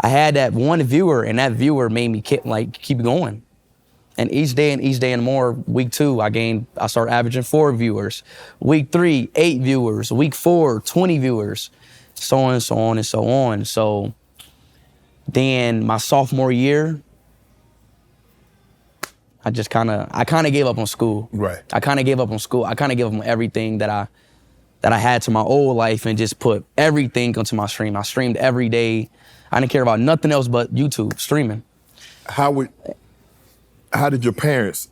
I had that one viewer, and that viewer made me keep going. And each day and more, week 2, I started averaging 4 viewers. Week 3, 8 viewers. Week 4, 20 viewers. So on and so on and so on. So then my sophomore year, I kind of gave up on school. Right. I kind of gave up on school. I kind of gave up on everything that I had to my old life and just put everything onto my stream. I streamed every day. I didn't care about nothing else but YouTube, streaming. How did your parents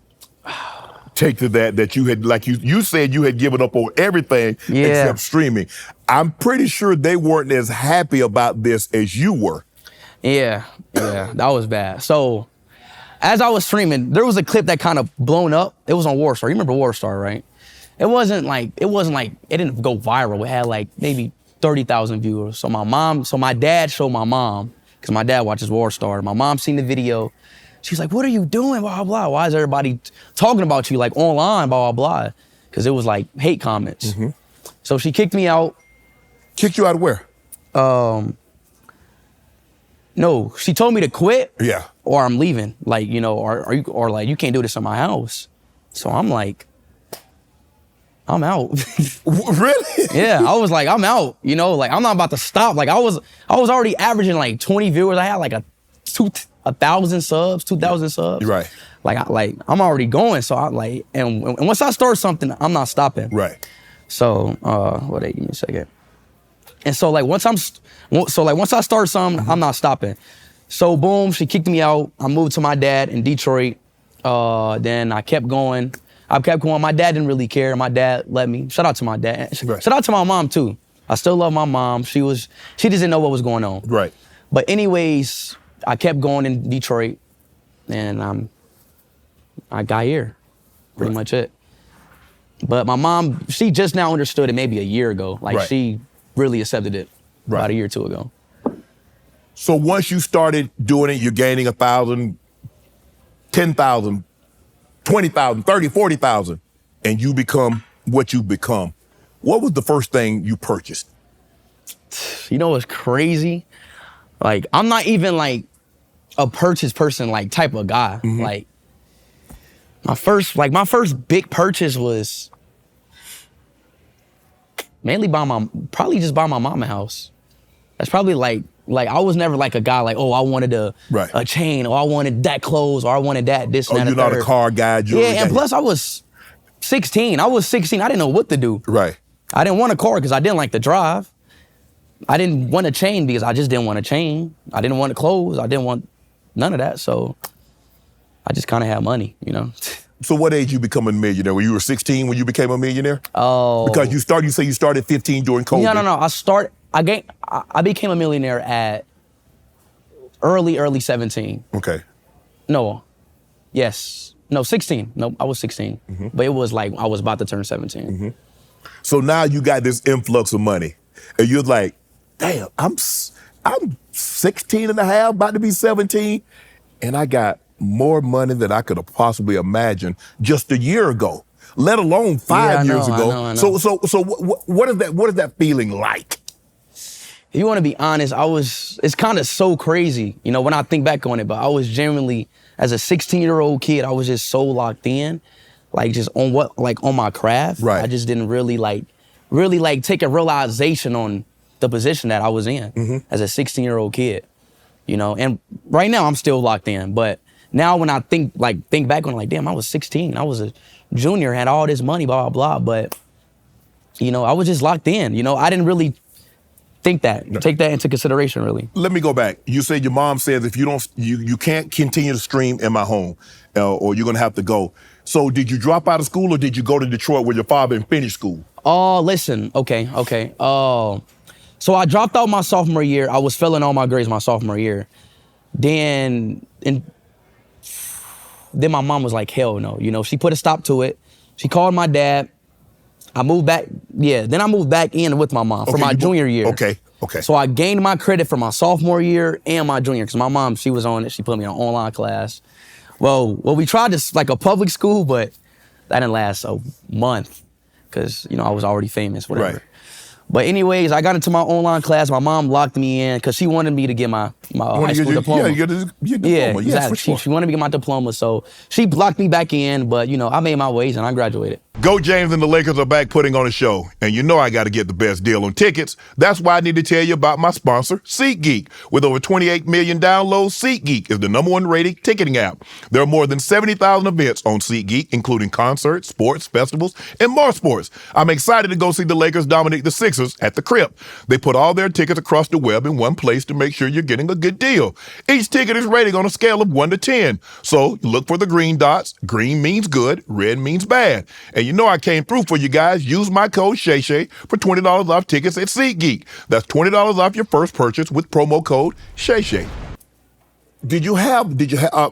take to that you had, like you said, you had given up on everything except streaming? I'm pretty sure they weren't as happy about this as you were. Yeah, that was bad. So as I was streaming, there was a clip that kind of blown up. It was on Warstar. You remember Warstar, right? It didn't go viral. It had like maybe 30,000 viewers. So my dad showed my mom, because my dad watches Warstar. My mom seen the video. She's like, what are you doing, blah, blah, blah. Why is everybody talking about you like online, blah, blah, blah. Because it was like hate comments. Mm-hmm. So she kicked me out. Kicked you out of where? No, she told me to quit. Yeah. Or I'm leaving. Like, you know, or like, you can't do this in my house. So I'm like, I'm out. Really? Yeah, I was like, I'm out. You know, like I'm not about to stop. Like I was already averaging like 20 viewers. I had like 1,000 subs, 2,000 subs. Right. I'm already going. So I like, and once I start something, I'm not stopping. Right. So, give me a second. And so like once I start something, mm-hmm. I'm not stopping. So boom, she kicked me out. I moved to my dad in Detroit. Then I kept going. My dad didn't really care. My dad let me. Shout out to my dad. Right. Shout out to my mom too. I still love my mom. She just didn't know what was going on. Right. But anyways, I kept going in Detroit, and I got here. Pretty much it. But my mom, she just now understood it maybe a year ago. Like she really accepted it about a year or two ago. So once you started doing it, you're gaining 1,000, 10,000, 20,000, 30, 40,000, and you become what you become. What was the first thing you purchased? You know what's crazy? Like, I'm not even like a purchase person, like type of guy. Mm-hmm. Like my first big purchase was mainly probably just buy my mama house. That's probably like I was never like a guy like, oh, I wanted a chain, or I wanted that clothes, or I wanted this and that. Oh, you're not a car guy, jewelry guy. And plus I was 16. I didn't know what to do. Right. I didn't want a car because I didn't like to drive. I didn't want a chain because I just didn't want a chain. I didn't want clothes. I didn't want none of that. So I just kind of had money, you know. So what age you become a millionaire? When you were 16 when you became a millionaire? Oh. Because you say you started 15 during COVID. No. I became a millionaire at early 17. Okay. No. Yes. No, 16. No, I was 16. Mm-hmm. But it was like I was about to turn 17. Mm-hmm. So now you got this influx of money. And you're like, damn, I'm 16 and a half, about to be 17, and I got more money than I could have possibly imagined just a year ago, let alone 5 years ago. I know. So what is that feeling like? If you want to be honest, it's kind of so crazy, you know, when I think back on it, but I was genuinely, as a 16-year-old kid, I was just so locked in, like just on my craft. Right. I just didn't really take a realization on the position that I was in as a 16-year-old kid, you know. And right now I'm still locked in, but now when I think back on it, like, damn, I was 16. I was a junior, had all this money, blah, blah, blah. But, you know, I was just locked in. You know, I didn't really take that into consideration, really. Let me go back. You said your mom says if you can't continue to stream in my home, or you're gonna have to go. So did you drop out of school, or did you go to Detroit with your father and finish school? Oh, listen, okay. So I dropped out my sophomore year. I was failing all my grades my sophomore year. Then my mom was like, hell no. You know, she put a stop to it. She called my dad. I moved back. Yeah, then I moved back in with my mom for my junior year. Okay. So I gained my credit for my sophomore year and my junior, because my mom, she was on it. She put me in an online class. Well, we tried this like a public school, but that didn't last a month because, you know, I was already famous, whatever. Right. But anyways, I got into my online class. My mom locked me in because she wanted me to get my high school diploma. Yeah, your diploma. Yeah, Yes, exactly. for sure. She wanted me to get my diploma, so she locked me back in. But I made my ways and I graduated. Go James and the Lakers are back putting on a show, and you know I got to get the best deal on tickets. That's why I need to tell you about my sponsor, SeatGeek. With over 28 million downloads, SeatGeek is the #1 rated ticketing app. There are more than 70,000 events on SeatGeek, including concerts, sports, festivals, and more sports. I'm excited to go see the Lakers dominate the Sixers at the Crypt. They put all their tickets across the web in one place to make sure you're getting a good deal. Each ticket is rated on a scale of 1 to 10. So you look for the green dots. Green means good, red means bad. And you know I came through for you guys. Use my code Shay Shay for $20 off tickets at SeatGeek. That's $20 off your first purchase with promo code Shay Shay. Did you have,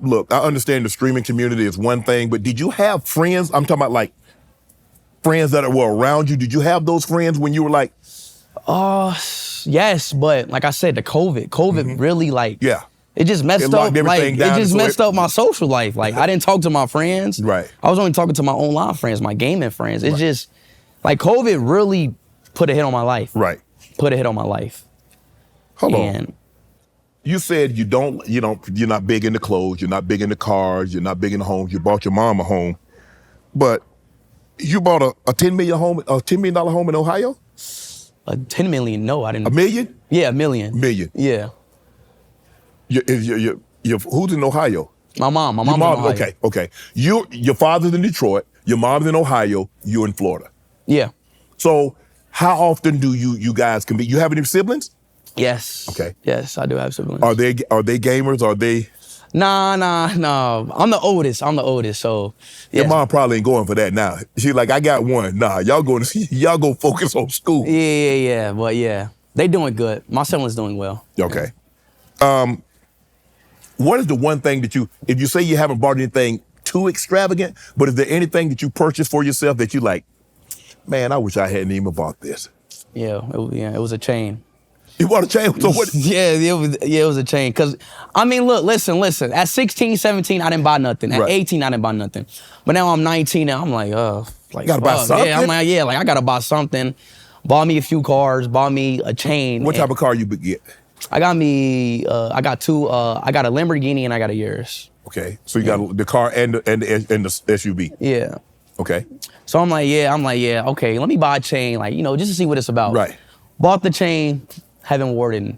look, I understand the streaming community is one thing, but did you have friends? I'm talking about like friends that were around you. Did you have those friends when you were like? Yes, but like I said, the COVID really yeah. It just messed up. Like, it just messed up my social life. Like I didn't talk to my friends. Right. I was only talking to my online friends, my gaming friends. It's just like COVID really put a hit on my life. Right. Put a hit on my life. Hold on. You said you're not big into clothes, you're not big into cars, you're not big into homes. You bought your mom a home, but you bought a $10 million home in Ohio. A 10 million? No, I didn't. $1 million? Yeah, $1 million. Million. Yeah. Who's in Ohio? My mom. My mom's in Ohio. Okay. Your father's in Detroit. Your mom's in Ohio. You're in Florida. Yeah. So how often do you guys compete? You have any siblings? Yes. Okay. Yes, I do have siblings. Are they gamers? Are they? Nah. I'm the oldest. So yes. Your mom probably ain't going for that now. She's like, I got one. Nah, y'all go focus on school. Yeah. But yeah, they doing good. My siblings doing well. Okay. What is the one thing that if you say you haven't bought anything too extravagant, but is there anything that you purchased for yourself that you like, man, I wish I hadn't even bought this? Yeah, it was a chain. You bought a chain? So what? it was a chain. Cause I mean, look, listen. At 16, 17, I didn't buy nothing. At 18, I didn't buy nothing. But now I'm 19 and I'm like, gotta buy something? Yeah, I'm like, I gotta buy something. Bought me a few cars, bought me a chain. What type of car you get? I got two, I got a Lamborghini and I got a Urus. Okay, so you got the car and the SUV. Yeah. Okay. So I'm like, okay, let me buy a chain, like, just to see what it's about. Right. Bought the chain, haven't worn it.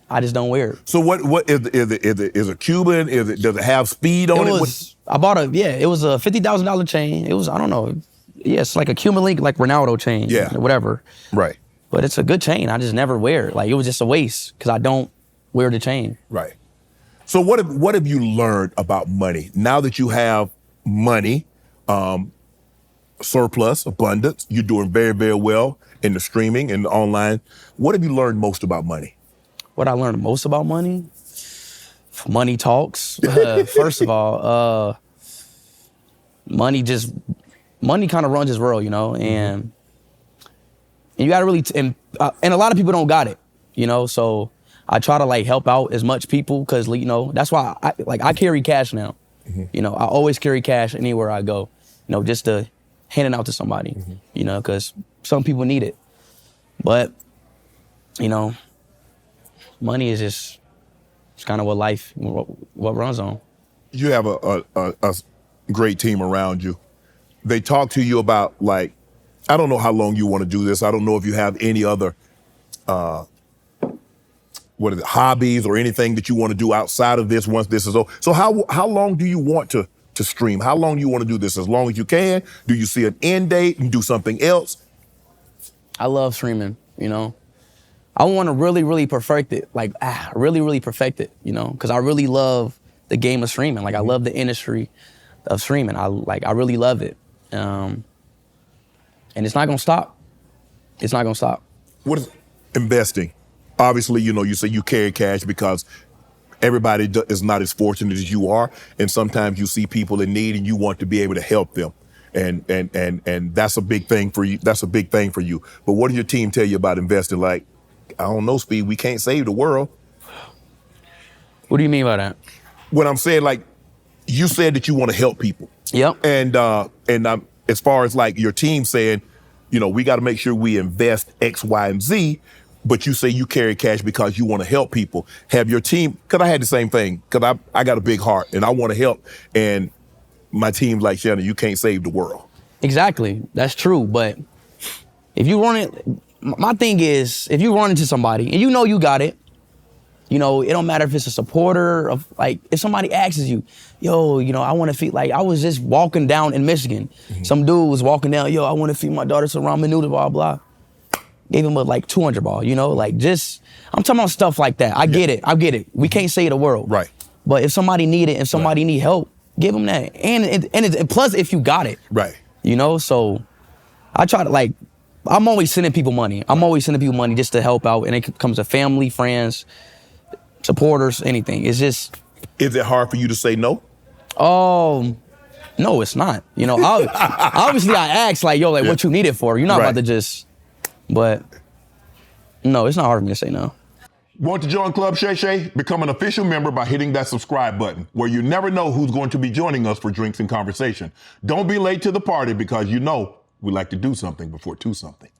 I just don't wear it. So what is it Cuban? Does it have speed on it? It was a $50,000 chain. It was, I don't know. Yeah, it's like a Cuban link, like Ronaldo chain. Yeah. Whatever. Right. But it's a good chain. I just never wear it. Like, it was just a waste because I don't wear the chain. Right. So what have you learned about money? Now that you have money, surplus, abundance, you're doing very, very well in the streaming and the online. What have you learned most about money? What I learned most about money? Money talks. First of all, money kind of runs this world, and you gotta really, and a lot of people don't got it, so I try to like help out as much people because, that's why I carry cash now. Mm-hmm. I always carry cash anywhere I go, just to hand it out to somebody, because some people need it. But, money is just, it's kind of what life, what runs on. You have a great team around you. They talk to you about, like, I don't know how long you want to do this. I don't know if you have any other, hobbies or anything that you want to do outside of this once this is over. So how long do you want to stream? How long do you want to do this? As long as you can? Do you see an end date and do something else? I love streaming, I want to really, really perfect it. Like, really, really perfect it, because I really love the game of streaming. Like, I love the industry of streaming. I really love it. And it's not gonna stop. It's not gonna stop. What is investing? Obviously, you say you carry cash because everybody is not as fortunate as you are, and sometimes you see people in need and you want to be able to help them, and that's a big thing for you. That's a big thing for you. But what does your team tell you about investing? Like, I don't know, Speed. We can't save the world. What do you mean by that? What I'm saying, like, you said that you want to help people. Yep. And as far as like your team saying, you know, we got to make sure we invest X, Y, and Z. But you say you carry cash because you want to help people. Have your team, because I had the same thing, because I got a big heart and I want to help. And my team's like, Shannon, you can't save the world. Exactly. That's true. But if you run it, my thing is, if you run into somebody and you know you got it, you know, it don't matter if it's a supporter of, like, if somebody asks you, yo, you know, I want to feed, like, I was just walking down in Michigan. Some dude was walking down, yo, I want to feed my daughter some ramen noodles, blah, blah. Gave him a, like, 200 ball, you know, like, just, I'm talking about stuff like that. I get it. We can't save the world. Right. But if somebody need it and somebody need help, give them that. And plus, if you got it. Right. You know, so I try to, like, I'm always sending people money. I'm always sending people money just to help out. And it comes to family, friends, supporters, anything. It's just. Is it hard for you to say no? No, it's not. You know, obviously I ask, like, yo, like, what you need it for? You're not about to just, but no, it's not hard for me to say no. Want to join Club Shay Shay? Become an official member by hitting that subscribe button, where you never know who's going to be joining us for drinks and conversation. Don't be late to the party, because you know we like to do something before two something.